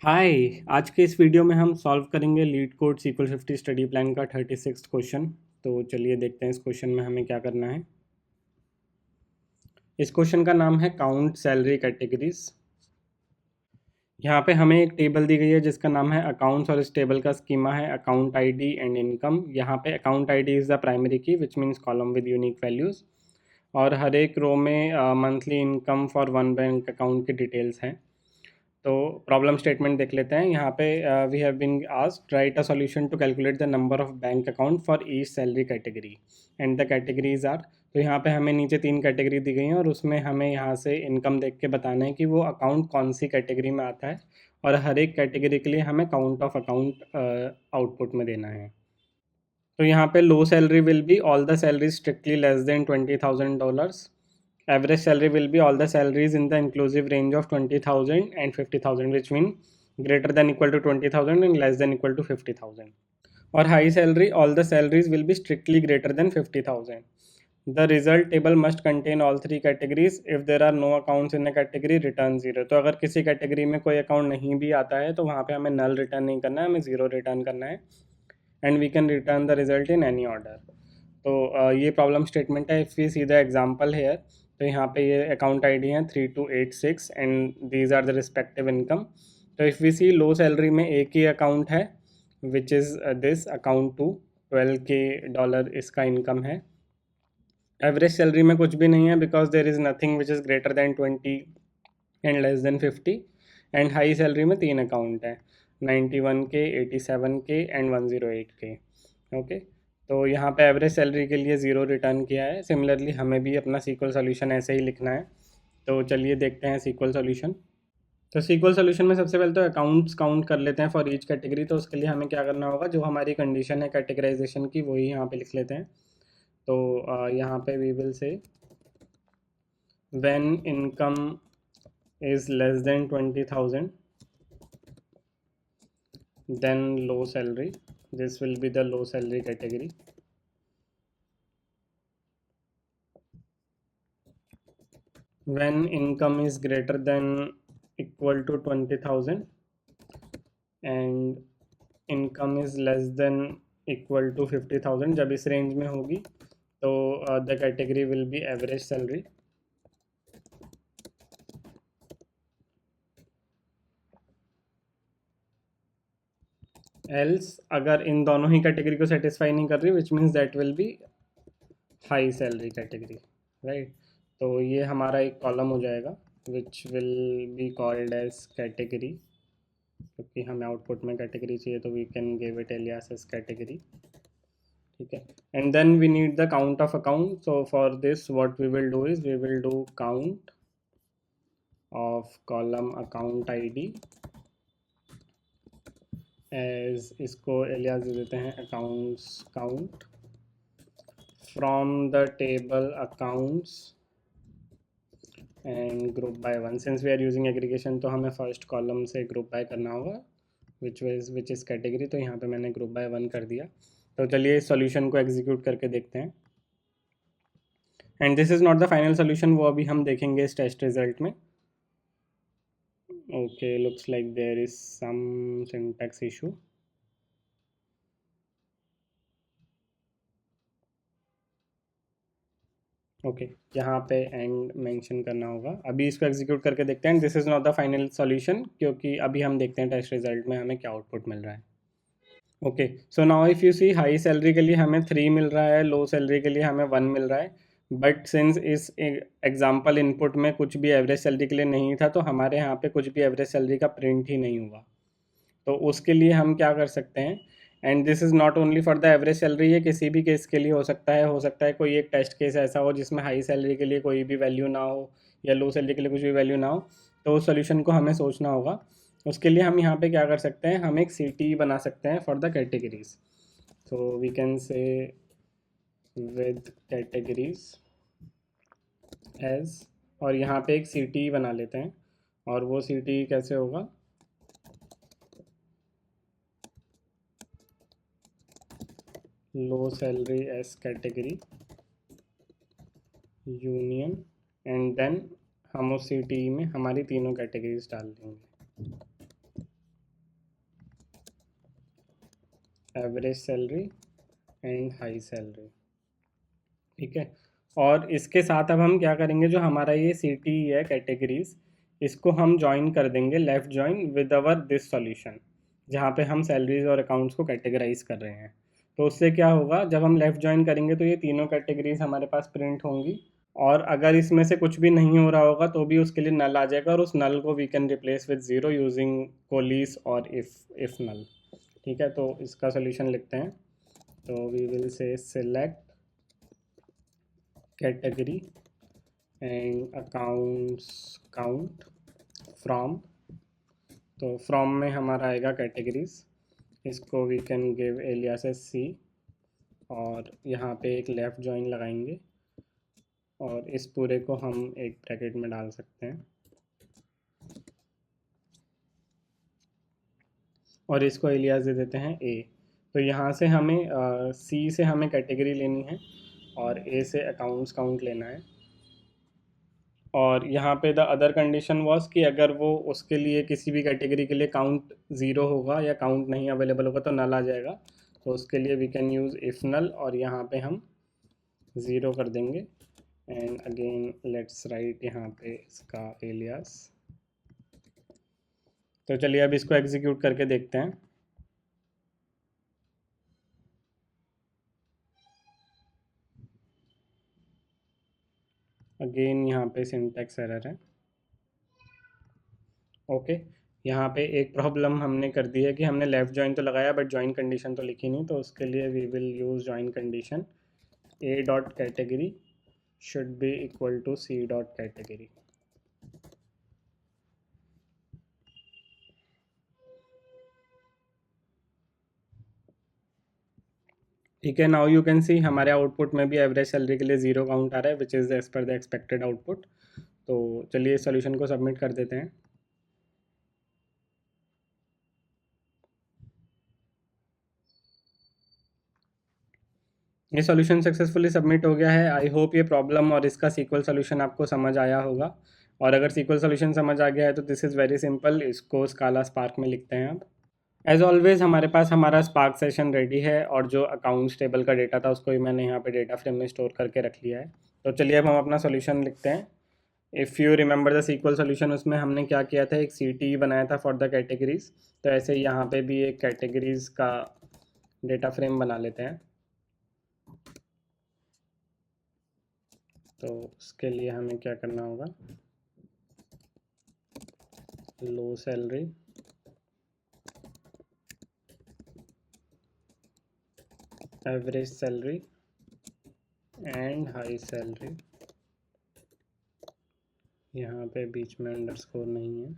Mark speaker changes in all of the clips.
Speaker 1: हाय। आज के इस वीडियो में हम सॉल्व करेंगे LeetCode SQL 50 study plan का 36 क्वेश्चन। तो चलिए देखते हैं इस क्वेश्चन में हमें क्या करना है। इस क्वेश्चन का नाम है काउंट सैलरी कैटेगरीज। यहाँ पे हमें एक टेबल दी गई है जिसका नाम है अकाउंट्स और इस टेबल का स्कीमा है अकाउंट आईडी एंड इनकम। यहाँ पे account ID is the primary key which means column with unique values और हर एक रो में monthly income for one bank account की डिटेल्स हैं। तो प्रॉब्लम स्टेटमेंट देख लेते हैं। यहाँ पे we have been asked write a solution to calculate the number of bank account for each salary category and the categories are. तो यहाँ पे हमें नीचे 3 कैटेगरी दी गई हैं और उसमें हमें यहाँ से इनकम देख के बताना है कि वो अकाउंट कौन सी कैटेगरी में आता है और हर एक कैटेगरी के लिए हमें काउंट ऑफ अकाउंट आउटपुट में देना है। तो यहाँ पे लो salary will be all the salary strictly less than $20,000. Average salary will be all the salaries in the inclusive range of 20,000 and 50,000, which mean greater than equal to 20,000 and less than equal to 50,000. Or high salary, all the salaries will be strictly greater than 50,000. The result table must contain all three categories. If there are no accounts in a category, return zero. तो अगर किसी category में कोई account नहीं भी आता है तो वहाँ पे हमें नल रिटर्न नहीं करना है, हमें ज़ीरो रिटर्न करना है and we can return the result in any order. तो ये प्रॉब्लम स्टेटमेंट है। If we see the example here, तो यहाँ पे ये अकाउंट आईडी है 3286 and these are the respective income. तो if we see low salary में एक ही अकाउंट है which is this account two $12K इसका इनकम है। एवरेज सैलरी में कुछ भी नहीं है because there is nothing which is greater than 20 and less than 50। And high salary में 3 अकाउंट है 91K, 87K and 108K। Okay, तो यहाँ पे एवरेज सैलरी के लिए ज़ीरो रिटर्न किया है। सिमिलरली हमें भी अपना सीक्वल सॉल्यूशन ऐसे ही लिखना है। तो चलिए देखते हैं सीक्वल सॉल्यूशन। तो सीक्वल सॉल्यूशन में सबसे पहले तो अकाउंट्स काउंट कर लेते हैं फॉर ईच कैटेगरी। तो उसके लिए हमें क्या करना होगा, जो हमारी कंडीशन है कैटेगराइजेशन की वही यहाँ पे लिख लेते हैं। तो यहाँ पे we will say when income is less than 20,000 then low salary, this will be the low salary category. When income is greater than equal to 20,000 and income is less than equal to 50,000, जब इस range में होगी तो the category will be average salary. Else अगर इन दोनों ही category को satisfy नहीं कर रही which means that will be high salary category, right. तो ये हमारा एक कॉलम हो जाएगा which will be called as category, क्योंकि हमें आउटपुट में कैटेगरी चाहिए तो we can give it alias as category. ठीक है, and then we need the count of account. So for this what we will do is we will do count of column account ID as, इसको alias दे देते हैं accounts count from the table accounts and group by one. Since we are using aggregation तो हमें first column से group by करना होगा which is category. तो यहाँ पे मैंने ग्रुप बाय वन कर दिया। तो चलिए इस सॉल्यूशन को एग्जीक्यूट करके देखते हैं। And this is not the final solution, वो अभी हम देखेंगे इस टेस्ट रिजल्ट में। Okay, looks like there is some syntax issue. Okay, यहाँ पे एंड मेंशन करना होगा। अभी इसको एग्जीक्यूट करके देखते हैं। This is not the final solution, क्योंकि अभी हम देखते हैं टेस्ट रिजल्ट में हमें क्या आउटपुट मिल रहा है। Okay, so now if you see high salary के लिए हमें 3 मिल रहा है, लो सैलरी के लिए हमें 1 मिल रहा है। बट सिंस इस एग्जाम्पल इनपुट में कुछ भी एवरेज सैलरी के लिए नहीं था तो हमारे यहाँ पे कुछ भी एवरेज सैलरी का प्रिंट ही नहीं हुआ। तो उसके लिए हम क्या कर सकते हैं, and this is not only for the average salary, ये किसी भी केस के लिए हो सकता है कोई एक टेस्ट केस ऐसा हो जिसमें हाई सैलरी के लिए कोई भी वैल्यू ना हो या लो सैलरी के लिए कुछ भी वैल्यू ना हो। तो उस सोल्यूशन को हमें सोचना होगा। उसके लिए हम यहाँ पे क्या कर सकते हैं, हम एक सी टी बना सकते हैं for the categories. So we can say with categories as, और यहाँ पे एक सी टी बना लेते हैं। और वो सी टी कैसे होगा, low salary as category union, and then हम उस सी टी में हमारी तीनों कैटेगरीज डाल देंगे। Average salary and high salary. ठीक है, और इसके साथ अब हम क्या करेंगे, जो हमारा ये सिटी है कैटेगरीज, इसको हम ज्वाइन कर देंगे, left join with our this solution, जहाँ पे हम सैलरीज और अकाउंट्स को कैटेगराइज कर रहे हैं। तो उससे क्या होगा, जब हम लेफ्ट ज्वाइन करेंगे तो ये तीनों कैटेगरीज हमारे पास प्रिंट होंगी, और अगर इसमें से कुछ भी नहीं हो रहा होगा तो भी उसके लिए नल आ जाएगा, और उस नल को we can replace with zero using coalesce और इफ़ नल। ठीक है, तो इसका सोल्यूशन लिखते हैं। तो we will say select category and accounts count from. तो फ्रॉम में हमारा आएगा कैटेगरीज, इसको we can give alias as C, और यहाँ पे एक लेफ़्ट जॉइन लगाएंगे, और इस पूरे को हम एक ब्रैकेट में डाल सकते हैं, और इसको एलियास दे देते हैं ए। तो यहाँ से हमें सी से हमें कैटेगरी लेनी है, और ए से अकाउंट्स काउंट लेना है। और यहाँ पे द अदर कंडीशन वाज कि अगर वो उसके लिए किसी भी कैटेगरी के लिए काउंट ज़ीरो होगा या काउंट नहीं अवेलेबल होगा तो नल आ जाएगा। तो उसके लिए वी कैन यूज़ इफ़ नल, और यहाँ पे हम ज़ीरो कर देंगे। एंड अगेन लेट्स राइट यहाँ पे इसका एलियास। तो चलिए अब इसको एग्जीक्यूट करके देखते हैं। अगेन यहाँ पे सिंटैक्स एरर है। ओके, यहाँ पे एक प्रॉब्लम हमने कर दी है कि हमने लेफ़्ट जॉइन तो लगाया बट जॉइन कंडीशन तो लिखी नहीं, तो उसके लिए we will use join condition A dot category should be equal to c dot category। ठीक है, नाउ यू कैन सी हमारे आउटपुट में भी एवरेज सैलरी के लिए ज़ीरो काउंट आ रहा है, which is as per the expected output. तो चलिए इस सॉल्यूशन को सबमिट कर देते हैं। ये सॉल्यूशन सक्सेसफुली सबमिट हो गया है। आई होप ये प्रॉब्लम और इसका सीक्वल सॉल्यूशन आपको समझ आया होगा, और अगर सीक्वल सॉल्यूशन समझ आ गया है तो दिस इज़ वेरी सिंपल, इसको स्काला स्पार्क में लिखते हैं अब। एज ऑलवेज हमारे पास हमारा स्पार्क सेशन रेडी है, और जो अकाउंट्स टेबल का डेटा था उसको भी मैंने यहाँ पे डेटा फ्रेम में स्टोर करके रख लिया है। तो चलिए अब हम अपना सॉल्यूशन लिखते हैं। If you remember the SQL solution, उसमें हमने क्या किया था, एक सी बनाया था फॉर द कैटेगरीज। तो ऐसे ही यहाँ पे भी एक कैटेगरीज का डेटा फ्रेम बना लेते हैं। तो उसके लिए हमें क्या करना होगा, low salary, average salary and high salary. यहाँ पे बीच में अंडरस्कोर नहीं है,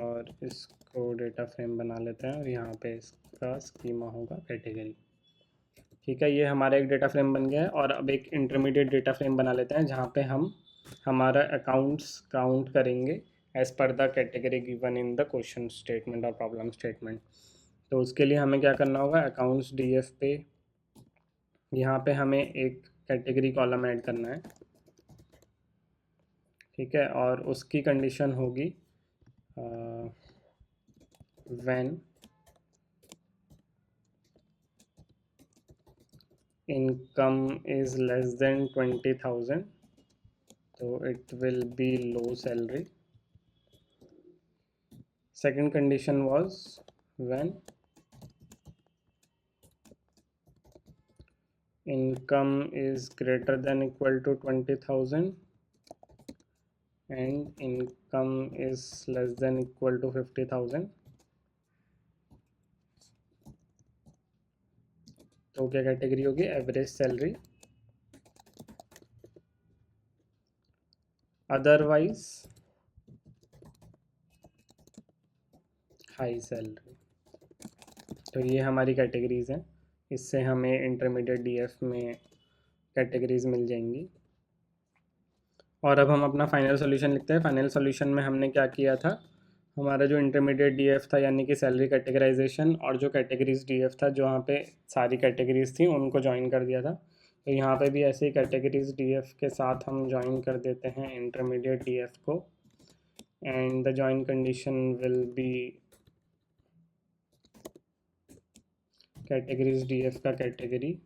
Speaker 1: और इसको डेटा फ्रेम बना लेते हैं, और यहाँ पे इसका स्कीमा होगा कैटेगरी। ठीक है, ये हमारा एक डेटा फ्रेम बन गया है, और अब एक इंटरमीडिएट डेटा फ्रेम बना लेते हैं जहाँ पे हम हमारा अकाउंट्स काउंट करेंगे as per the category given in the question statement और प्रॉब्लम स्टेटमेंट। तो उसके लिए हमें क्या करना होगा, अकाउंट्स डीएफ पे यहाँ पे हमें एक कैटेगरी कॉलम ऐड करना है। ठीक है, और उसकी कंडीशन होगी when income is less than 20,000, तो it will be low salary। Second condition was when income is greater than equal to 20,000 and income is less than equal to 50,000। तो क्या कैटेगरी होगी, average salary, otherwise high salary. तो ये हमारी categories हैं, इससे हमें इंटरमीडिएट डीएफ में कैटेगरीज मिल जाएंगी। और अब हम अपना फाइनल सॉल्यूशन लिखते हैं। फाइनल सॉल्यूशन में हमने क्या किया था, हमारा जो इंटरमीडिएट डीएफ था यानी कि सैलरी कैटेगराइजेशन, और जो कैटेगरीज डीएफ था जो वहाँ पे सारी कैटेगरीज थी उनको ज्वाइन कर दिया था। तो यहाँ पे भी ऐसे ही कैटेगरीज डीएफ के साथ हम ज्वाइन कर देते हैं इंटरमीडिएट डीएफ को, and the join condition will be categories DF का category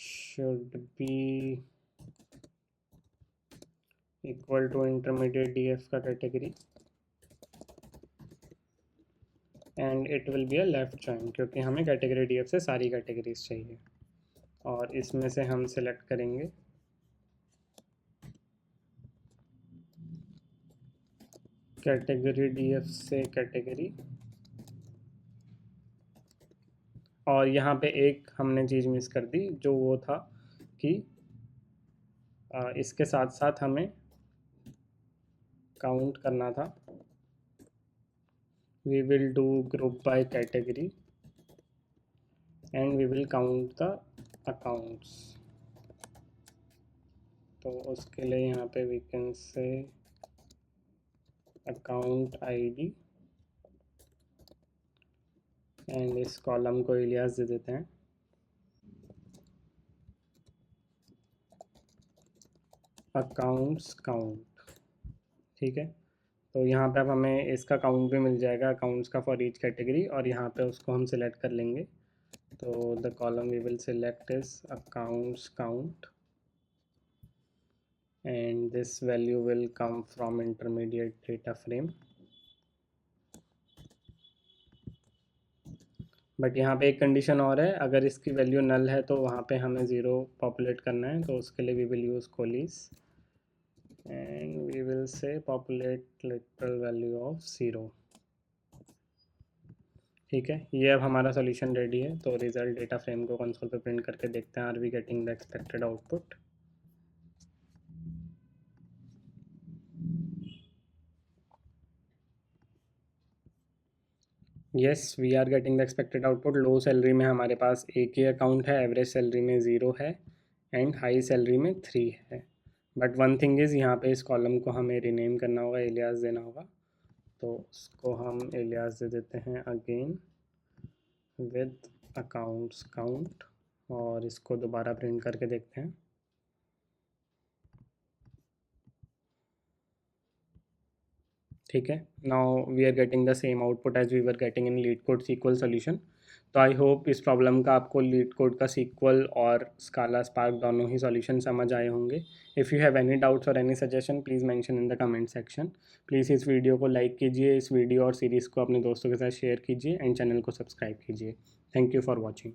Speaker 1: should be equal to intermediate DF का category and it will be a left join, क्योंकि हमें कैटेगरी डीएफ से सारी कैटेगरीज चाहिए। और इसमें से हम सिलेक्ट करेंगे कैटेगरी डीएफ से कैटेगरी, और यहाँ पे एक हमने चीज़ मिस कर दी, जो वो था कि इसके साथ साथ हमें काउंट करना था। We will do group by category and we will count the accounts. तो उसके लिए यहाँ पे we can say account ID and इस कॉलम को इलियास दे देते हैं। अकाउंट्स काउंट, ठीक है। तो यहाँ पे अब हमें इसका काउंट भी मिल जाएगा, अकाउंट्स का फॉर ईच कैटेगरी, और यहाँ पे उसको हम सिलेक्ट कर लेंगे। तो the column we will select is accounts count and this value will come from intermediate data frame। But यहाँ पे एक कंडीशन और है, अगर इसकी वैल्यू नल है तो वहाँ पे हमें ज़ीरो पॉपुलेट करना है। तो उसके लिए we will use coalesce and we will say populate literal value of 0। ठीक है, ये अब हमारा सॉल्यूशन रेडी है। तो रिजल्ट डेटा फ्रेम को कंसोल पे प्रिंट करके देखते हैं, are we getting the expected output. Yes, we are getting the expected output. Low salary में हमारे पास एक ही अकाउंट है, एवरेज सैलरी में 0 है एंड हाई सैलरी में 3 है। बट वन थिंग इज़, यहाँ पे इस कॉलम को हमें रीनेम करना होगा, एलियास देना होगा। तो उसको हम एलियास दे देते हैं अगेन विद अकाउंट्स काउंट, और इसको दोबारा प्रिंट करके देखते हैं। ठीक है, now we are getting the same output as we were getting in LeetCode SQL solution. तो आई होप इस प्रॉब्लम का आपको लीड कोड का सीक्वल और स्काला स्पार्क दोनों ही सॉल्यूशन समझ आए होंगे। If you have any doubts और any suggestion, please mention in the comment section. Please इस वीडियो को लाइक कीजिए, इस वीडियो और सीरीज़ को अपने दोस्तों के साथ शेयर कीजिए एंड चैनल को सब्सक्राइब कीजिए। Thank you for watching.